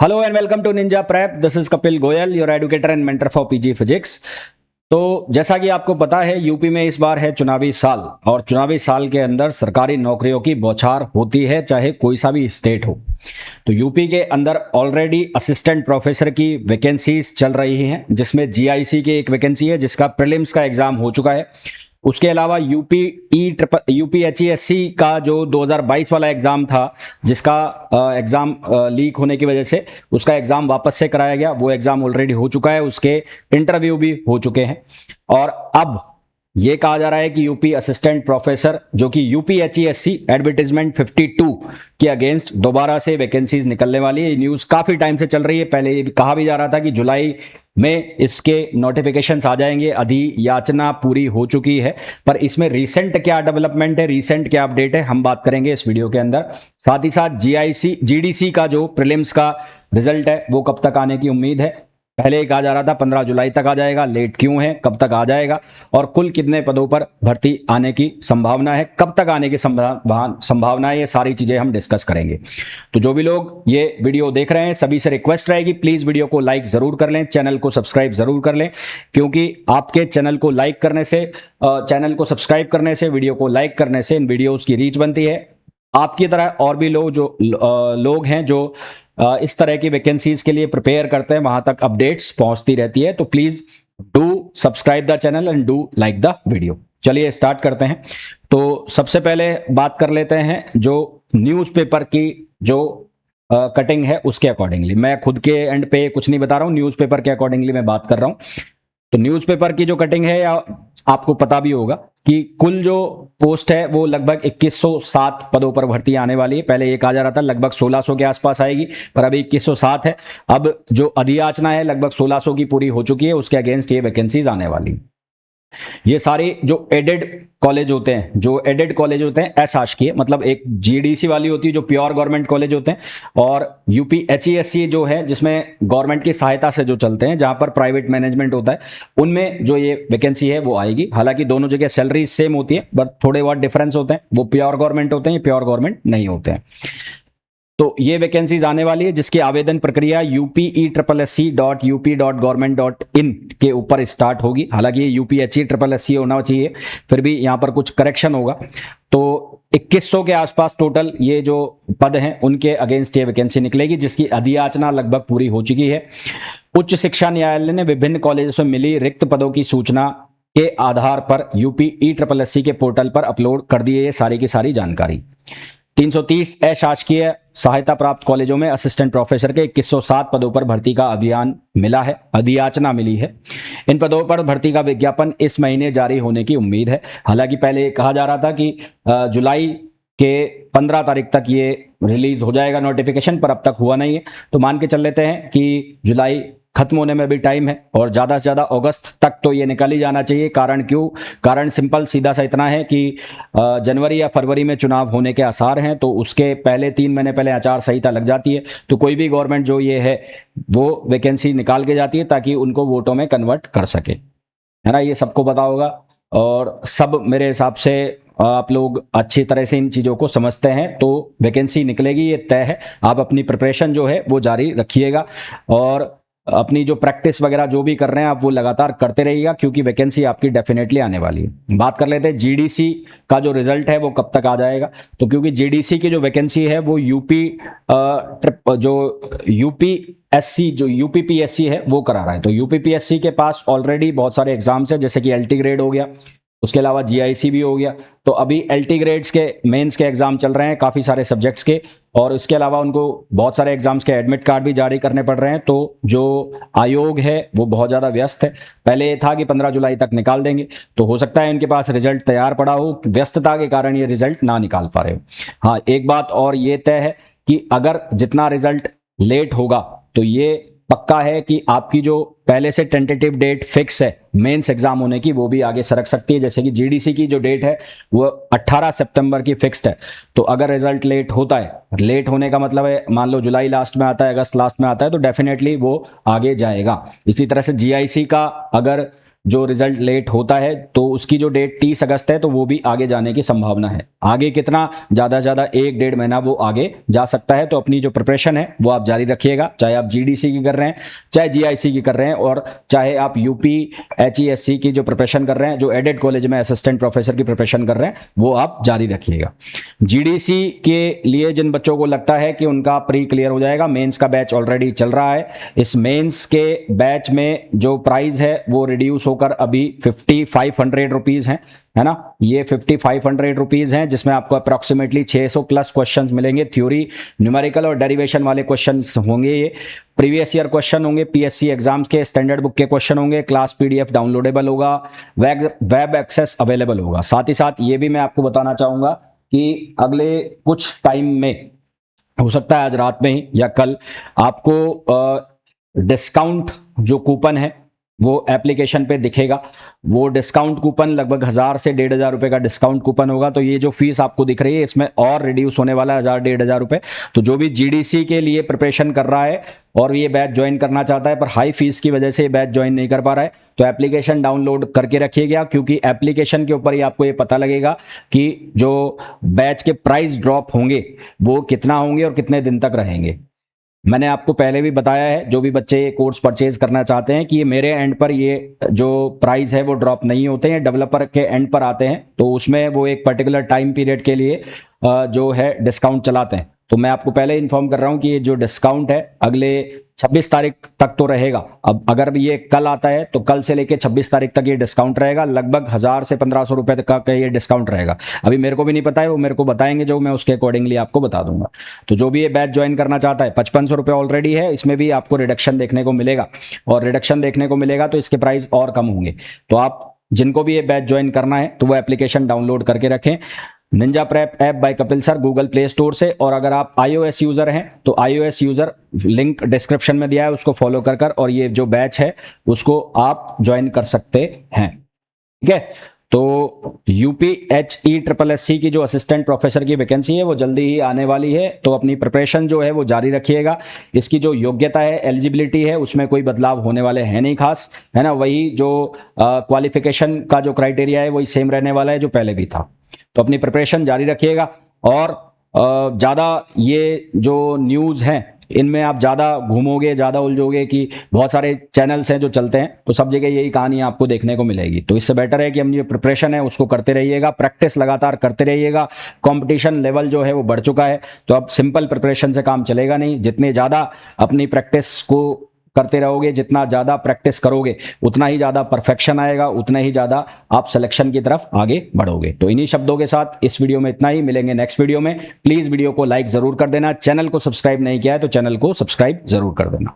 Hello and welcome to Ninja Prep. This is Kapil Goyal, your educator and mentor for PG physics. तो जैसा कि आपको पता है, यूपी में इस बार है चुनावी साल और चुनावी साल के अंदर सरकारी नौकरियों की बौछार होती है, चाहे कोई सा भी स्टेट हो। तो यूपी के अंदर ऑलरेडी असिस्टेंट प्रोफेसर की वैकेंसीज चल रही हैं, जिसमें जीआईसी की एक वैकेंसी है जिसका प्रीलिम्स का एग्जाम हो चुका है। उसके अलावा यूपीएचईएससी का जो 2022 वाला एग्जाम था, जिसका एग्जाम लीक होने की वजह से उसका एग्जाम वापस से कराया गया, वो एग्जाम ऑलरेडी हो चुका है, उसके इंटरव्यू भी हो चुके हैं। और अब ये कहा जा रहा है कि यूपी असिस्टेंट प्रोफेसर, जो कि यूपीएचईएससी एडवर्टाइजमेंट 52 के अगेंस्ट दोबारा से वैकेंसीज निकलने वाली है। न्यूज काफी टाइम से चल रही है। पहले ये कहा भी जा रहा था कि जुलाई में इसके नोटिफिकेशंस आ जाएंगे, अधियाचना पूरी हो चुकी है। पर इसमें रिसेंट क्या डेवलपमेंट है, रिसेंट क्या अपडेट है, हम बात करेंगे इस वीडियो के अंदर। साथ ही साथ जीडीसी का जो प्रीलिम्स का रिजल्ट है वो कब तक आने की उम्मीद है। पहले कहा जा रहा था 15 जुलाई तक आ जाएगा, लेट क्यों है, कब तक आ जाएगा, और कुल कितने पदों पर भर्ती आने की संभावना है, कब तक आने की संभावना है, ये सारी चीजें हम डिस्कस करेंगे। तो जो भी लोग ये वीडियो देख रहे हैं, सभी से रिक्वेस्ट रहेगी, प्लीज वीडियो को लाइक जरूर कर लें, चैनल को सब्सक्राइब जरूर कर लें, क्योंकि आपके चैनल को लाइक करने से, चैनल को सब्सक्राइब करने से, वीडियो को लाइक करने से इन वीडियोज की रीच बनती है। आपकी तरह और भी लोग हैं जो इस तरह की वैकेंसीज के लिए प्रिपेयर करते हैं, वहां तक अपडेट्स पहुंचती रहती है। तो please do subscribe the channel and do like the video. चलिए स्टार्ट करते हैं। तो सबसे पहले बात कर लेते हैं जो न्यूज़पेपर की जो कटिंग है उसके अकॉर्डिंगली। मैं खुद के एंड पे कुछ नहीं बता रहा हूं, न्यूज़पेपर के अकॉर्डिंगली मैं बात कर रहा हूं। तो न्यूज़पेपर की जो कटिंग है, या आपको पता भी होगा कि कुल जो पोस्ट है वो लगभग 2107 पदों पर भर्ती आने वाली है। पहले ये कहा जा रहा था लगभग 1600 के आसपास आएगी, पर अभी 2107 है। अब जो अधियाचना है लगभग 1600 की पूरी हो चुकी है, उसके अगेंस्ट ये वैकेंसीज आने वाली। ये सारे जो एडेड कॉलेज होते हैं, अशासकीय, मतलब एक जीडीसी वाली होती है जो प्योर गवर्नमेंट कॉलेज होते हैं, और यूपीएचईएससी जो है जिसमें गवर्नमेंट की सहायता से जो चलते हैं, जहां पर प्राइवेट मैनेजमेंट होता है, उनमें जो ये वैकेंसी है वो आएगी। हालांकि दोनों जगह सैलरी सेम होती है, बट थोड़े बहुत डिफरेंस होते हैं। वो प्योर गवर्नमेंट होते हैं, ये प्योर गवर्नमेंट नहीं होते हैं। तो ये वैकेंसीज आने वाली है, जिसकी आवेदन प्रक्रिया upesssc.up.government.in के ऊपर स्टार्ट होगी। हालांकि ये यूपीएचईSSC होना चाहिए, फिर भी यहां पर कुछ करेक्शन होगा। तो 2100 के आसपास टोटल ये जो पद हैं उनके अगेंस्ट ये वैकेंसी निकलेगी, जिसकी अधियाचना लगभग पूरी हो चुकी है। उच्च शिक्षा न्यायालय ने विभिन्न कॉलेजों से मिली रिक्त पदों की सूचना के आधार पर यूपीesssc के पोर्टल पर अपलोड कर दी है ये सारी की सारी जानकारी। 330 अशासकीय सहायता प्राप्त कॉलेजों में असिस्टेंट प्रोफेसर के 2107 पदों पर भर्ती का अभियान मिला है, अधियाचना मिली है। इन पदों पर भर्ती का विज्ञापन इस महीने जारी होने की उम्मीद है। हालांकि पहले कहा जा रहा था कि जुलाई के 15 तारीख तक ये रिलीज हो जाएगा नोटिफिकेशन, पर अब तक हुआ नहीं है। तो मान के चल लेते हैं कि जुलाई खत्म होने में भी टाइम है, और ज्यादा से ज्यादा अगस्त तक तो ये निकल ही जाना चाहिए। कारण क्यों? कारण सिंपल सीधा सा इतना है कि जनवरी या फरवरी में चुनाव होने के आसार हैं, तो उसके पहले 3 महीने पहले आचार संहिता लग जाती है। तो कोई भी गवर्नमेंट जो ये है वो वैकेंसी निकाल के जाती है ताकि उनको वोटों में कन्वर्ट कर सके, है ना। ये सबको पता होगा, और सब मेरे हिसाब से आप लोग अच्छी तरह से इन चीज़ों को समझते हैं। तो वैकेंसी निकलेगी, ये तय है। आप अपनी प्रिपरेशन जो है वो जारी रखिएगा, और अपनी जो प्रैक्टिस वगैरह जो भी कर रहे हैं आप वो लगातार करते रहिएगा, क्योंकि वैकेंसी आपकी डेफिनेटली आने वाली है। बात कर लेते हैं जीडीसी का जो रिजल्ट है वो कब तक आ जाएगा। तो क्योंकि जीडीसी की जो वैकेंसी है वो यूपीपीएससी है वो करा रहा है। तो यूपीपीएससी के पास ऑलरेडी बहुत सारे एग्जाम्स है, जैसे कि एलटी ग्रेड हो गया, उसके अलावा जीआईसी भी हो गया। तो अभी एलटी ग्रेड्स के मेंस के एग्जाम चल रहे हैं काफ़ी सारे सब्जेक्ट्स के, और उसके अलावा उनको बहुत सारे एग्जाम्स के एडमिट कार्ड भी जारी करने पड़ रहे हैं। तो जो आयोग है वो बहुत ज़्यादा व्यस्त है। पहले ये था कि 15 जुलाई तक निकाल देंगे, तो हो सकता है इनके पास रिजल्ट तैयार पड़ा हो, व्यस्तता के कारण ये रिजल्ट ना निकाल पा रहे हो। हाँ, एक बात और ये तय है कि अगर जितना रिजल्ट लेट होगा तो ये पक्का है कि आपकी जो पहले से टेंटेटिव डेट फिक्स है मेंस एग्जाम होने की, वो भी आगे सरक सकती है। जैसे कि जीडीसी की जो डेट है वो 18 सितंबर की फिक्स्ड है। तो अगर रिजल्ट लेट होता है, लेट होने का मतलब है मान लो जुलाई लास्ट में आता है, अगस्त लास्ट में आता है, तो डेफिनेटली वो आगे जाएगा। इसी तरह से जीआईसी का अगर जो रिजल्ट लेट होता है तो उसकी जो डेट 30 अगस्त है तो वो भी आगे जाने की संभावना है। आगे कितना, ज़्यादा से ज़्यादा 1-1.5 महीना वो आगे जा सकता है। तो अपनी जो प्रिपरेशन है वो आप जारी रखिएगा, चाहे आप जीडीसी की कर रहे हैं, चाहे जीआईसी की कर रहे हैं, और चाहे आप यूपी HESC की जो प्रिपरेशन कर रहे हैं, जो एडेड कॉलेज में असिस्टेंट प्रोफेसर की प्रिपरेशन कर रहे हैं, वो आप जारी रखिएगा। जीडीसी के लिए जिन बच्चों को लगता है कि उनका प्री क्लियर हो जाएगा, मेंस का बैच ऑलरेडी चल रहा है। इस मेंस के बैच में जो प्राइस है वो रिड्यूस होकर अभी 5500 रुपीज है ना। ये 5500 रुपीज हैं, जिसमें आपको अप्रोक्सीमेटली 600 प्लस क्वेश्चंस मिलेंगे। थ्योरी, न्यूमेरिकल और डेरिवेशन वाले क्वेश्चंस होंगे। ये प्रीवियस ईयर क्वेश्चन होंगे, पीएससी एग्जाम्स के स्टैंडर्ड बुक के क्वेश्चन होंगे। क्लास PDF डाउनलोडेबल होगा, वेब एक्सेस अवेलेबल होगा। साथ ही साथ ये भी मैं आपको बताना चाहूंगा कि अगले कुछ टाइम में, हो सकता है आज रात में ही या कल, आपको डिस्काउंट जो कूपन है वो एप्लीकेशन पे दिखेगा। वो डिस्काउंट कूपन लगभग 1000 से 1500 रुपए का डिस्काउंट कूपन होगा। तो ये जो फीस आपको दिख रही है इसमें और रिड्यूस होने वाला है 1000-1500 रुपए। तो जो भी जीडीसी के लिए प्रिपरेशन कर रहा है और ये बैच ज्वाइन करना चाहता है पर हाई फीस की वजह से बैच ज्वाइन नहीं कर पा रहा है, तो एप्लीकेशन डाउनलोड करके रखिएगा, क्योंकि एप्लीकेशन के ऊपर ही आपको ये पता लगेगा कि जो बैच के प्राइस ड्रॉप होंगे वो कितना होंगे और कितने दिन तक रहेंगे। मैंने आपको पहले भी बताया है, जो भी बच्चे ये कोर्स परचेज करना चाहते हैं, कि ये मेरे एंड पर ये जो प्राइस है वो ड्रॉप नहीं होते हैं, डेवलपर के एंड पर आते हैं। तो उसमें वो एक पर्टिकुलर टाइम पीरियड के लिए जो है डिस्काउंट चलाते हैं। तो मैं आपको पहले इन्फॉर्म कर रहा हूं कि ये जो डिस्काउंट है अगले 26 तारीख तक तो रहेगा। अब अगर ये कल आता है तो कल से लेके 26 तारीख तक ये डिस्काउंट रहेगा। लगभग 1000 से 1500 रुपए तक का ये डिस्काउंट रहेगा। अभी मेरे को भी नहीं पता है, वो मेरे को बताएंगे जो मैं उसके अकॉर्डिंगली आपको बता दूंगा। तो जो भी ये बैच ज्वाइन करना चाहता है, 5500 रुपए ऑलरेडी है, इसमें भी आपको रिडक्शन देखने को मिलेगा, और रिडक्शन देखने को मिलेगा तो इसके प्राइस और कम होंगे। तो आप जिनको भी ये बैच ज्वाइन करना है तो वो एप्लीकेशन डाउनलोड करके रखें, Ninja prep app by Kapil sir, Google play store से। और अगर आप iOS यूजर हैं तो iOS यूजर लिंक डिस्क्रिप्शन में दिया है, उसको फॉलो कर और ये जो बैच है उसको आप ज्वाइन कर सकते हैं। ठीक है, तो UPHE-SSC की जो असिस्टेंट प्रोफेसर की वैकेंसी है वो जल्दी ही आने वाली है। तो अपनी प्रिपरेशन जो है वो जारी रखिएगा। इसकी जो योग्यता है, एलिजिबिलिटी है, उसमें कोई बदलाव होने वाले हैं नहीं खास, है ना। वही जो क्वालिफिकेशन का जो क्राइटेरिया है वही सेम रहने वाला है जो पहले भी था। तो अपनी प्रिपरेशन जारी रखिएगा, और ज़्यादा ये जो न्यूज़ हैं इनमें आप ज़्यादा घूमोगे, ज़्यादा उलझोगे कि बहुत सारे चैनल्स हैं जो चलते हैं, तो सब जगह यही कहानी आपको देखने को मिलेगी। तो इससे बेटर है कि हम जो प्रिपरेशन है उसको करते रहिएगा, प्रैक्टिस लगातार करते रहिएगा। कंपटीशन लेवल जो है वो बढ़ चुका है, तो अब सिंपल प्रिपरेशन से काम चलेगा नहीं। जितने ज़्यादा अपनी प्रैक्टिस को करते रहोगे, जितना ज़्यादा प्रैक्टिस करोगे उतना ही ज़्यादा परफेक्शन आएगा, उतना ही ज़्यादा आप सिलेक्शन की तरफ आगे बढ़ोगे। तो इन्हीं शब्दों के साथ इस वीडियो में इतना ही, मिलेंगे नेक्स्ट वीडियो में। प्लीज़ वीडियो को लाइक ज़रूर कर देना, चैनल को सब्सक्राइब नहीं किया है तो चैनल को सब्सक्राइब ज़रूर कर देना।